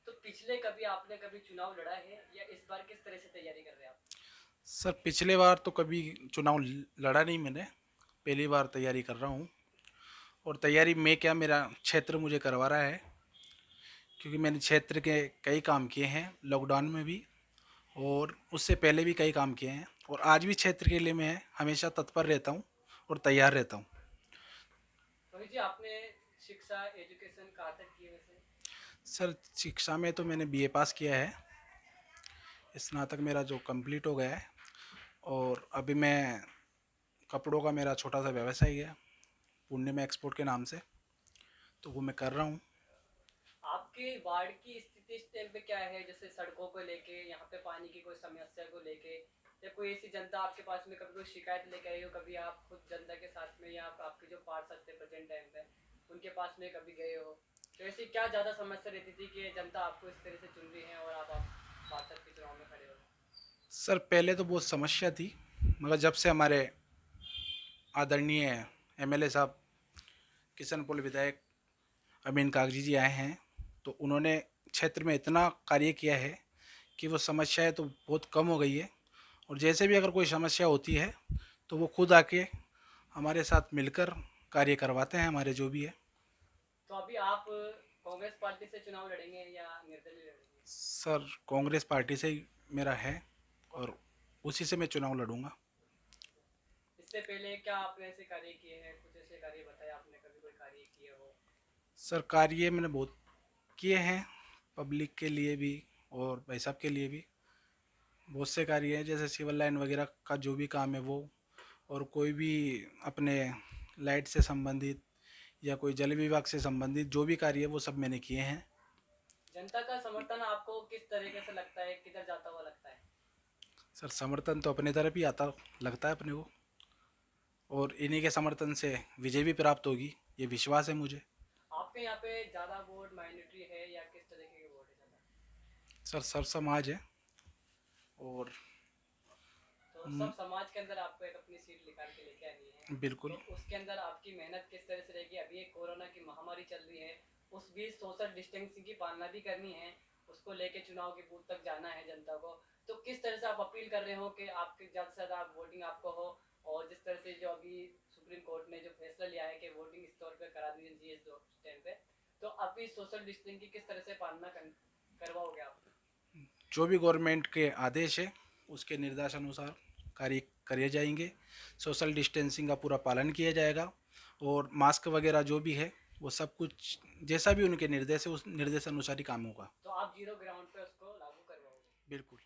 तो पिछले कभी आपने कभी चुनाव लड़ा है या इस बार किस तरह से तैयारी कर रहे हैं आप? सर पिछले बार तो कभी चुनाव लड़ा नहीं मैंने। पहली बार तैयारी कर रहा हूँ। और तैयारी में क्या, मेरा क्षेत्र मुझे करवा रहा है, क्योंकि मैंने क्षेत्र के कई काम किए हैं लॉकडाउन में भी, और उससे पहले भी कई काम किए हैं, और आज भी क्षेत्र के लिए मैं हमेशा तत्पर रहता हूँ और तैयार रहता हूँ। रोहित जी, आपने शिक्षा एजुकेशन कहाँ तक की है वैसे? सर शिक्षा में तो मैंने बीए पास किया है। स्नातक मेरा जो कंप्लीट हो गया है, और अभी मैं कपड़ों का मेरा छोटा सा व्यवसाय है पुणे में एक्सपोर्ट के नाम से, तो वो मैं कर रहा हूँ। आपके वार्ड की स्थिति इस टाइम पे क्या है, जैसे सड़कों को लेके, यहाँ पे पानी की कोई समस्या को लेके, या कोई ऐसी जनता आपके पास में कभी कोई शिकायत लेके आई हो? कभी आप खुद जनता के साथ में या आपके जो पार्षद थे प्रेजेंट टाइम पे उनके पास में कभी गए हो? तो ऐसी क्या ज़्यादा समस्या रहती थी कि जनता आपको इस तरह से चुन रही है और आप पार्षद के चुनाव में खड़े हो? सर पहले तो बहुत समस्या थी, मगर जब से हमारे आदरणीय एमएलए साहब किशनपुर विधायक अमीन कागजी जी आए हैं, तो उन्होंने क्षेत्र में इतना कार्य किया है कि वो समस्याएं तो बहुत कम हो गई है। और जैसे भी अगर कोई समस्या होती है तो वो खुद आके हमारे साथ मिलकर कार्य करवाते हैं, हमारे जो भी है। तो अभी आप कांग्रेस पार्टी से चुनाव लड़ेंगे या निर्दलीय लड़ेंगे? सर कांग्रेस पार्टी से ही मेरा है, और उसी से मैं चुनाव लड़ूंगा। इससे पहले क्या आपने ऐसे कार्य किए हैं? कुछ ऐसे कार्य बताए आपने कभी कोई कार्य किए हो? सर कार्य मैंने बहुत किए हैं, पब्लिक के लिए भी और भाई साहब के लिए भी बहुत से कार्य हैं, जैसे सिविल लाइन वगैरह का जो भी काम है वो, और कोई भी अपने लाइट से संबंधित या कोई जल विभाग से संबंधित जो भी कार्य है वो सब मैंने किए हैं। जनता का समर्थन आपको किस तरीके से लगता है, किधर जाता हुआ लगता है? सर समर्थन तो अपने तरफ ही आता लगता है अपने को, और इन्हीं के समर्थन से विजय भी प्राप्त होगी, ये विश्वास है मुझे। आपके यहाँ पे ज्यादा वोट माइनॉरिटी है या किस तरीके के वोट है ज्यादा? सर सब समाज है, और तो सब समाज के अंदर आपको एक अपनी सीट निकाल के लेके आनी है। बिल्कुल। तो उसके अंदर आपकी मेहनत किस तरह से रहेगी? अभी एक कोरोना की महामारी चल रही है, उस बीच सोशल डिस्टेंसिंग की पालना भी करनी है, उसको लेके चुनाव के बूथ तक जाना है जनता को। तो किस तरह से आप अपील कर रहे हो कि आपके ज़्यादा से ज़्यादा वोटिंग आपको हो? और जिस तरह से जो अभी सुप्रीम कोर्ट ने जो फैसला लिया है कि वोटिंग इस तौर पर करा दी चाहिए इस टाइम पे, तो अभी सोशल डिस्टेंसिंग की किस तरह से पालना करवाओगे आप? जो भी गवर्नमेंट के आदेश है उसके निर्देशानुसार कार्य करे जाएंगे। सोशल डिस्टेंसिंग का पूरा पालन किया जाएगा, और मास्क वगैरह जो भी है वो सब कुछ जैसा भी उनके निर्देश है उस निर्देश अनुसार ही काम होगा। तो आप जीरो ग्राउंड पे उसको लागू करवाओगे? बिल्कुल।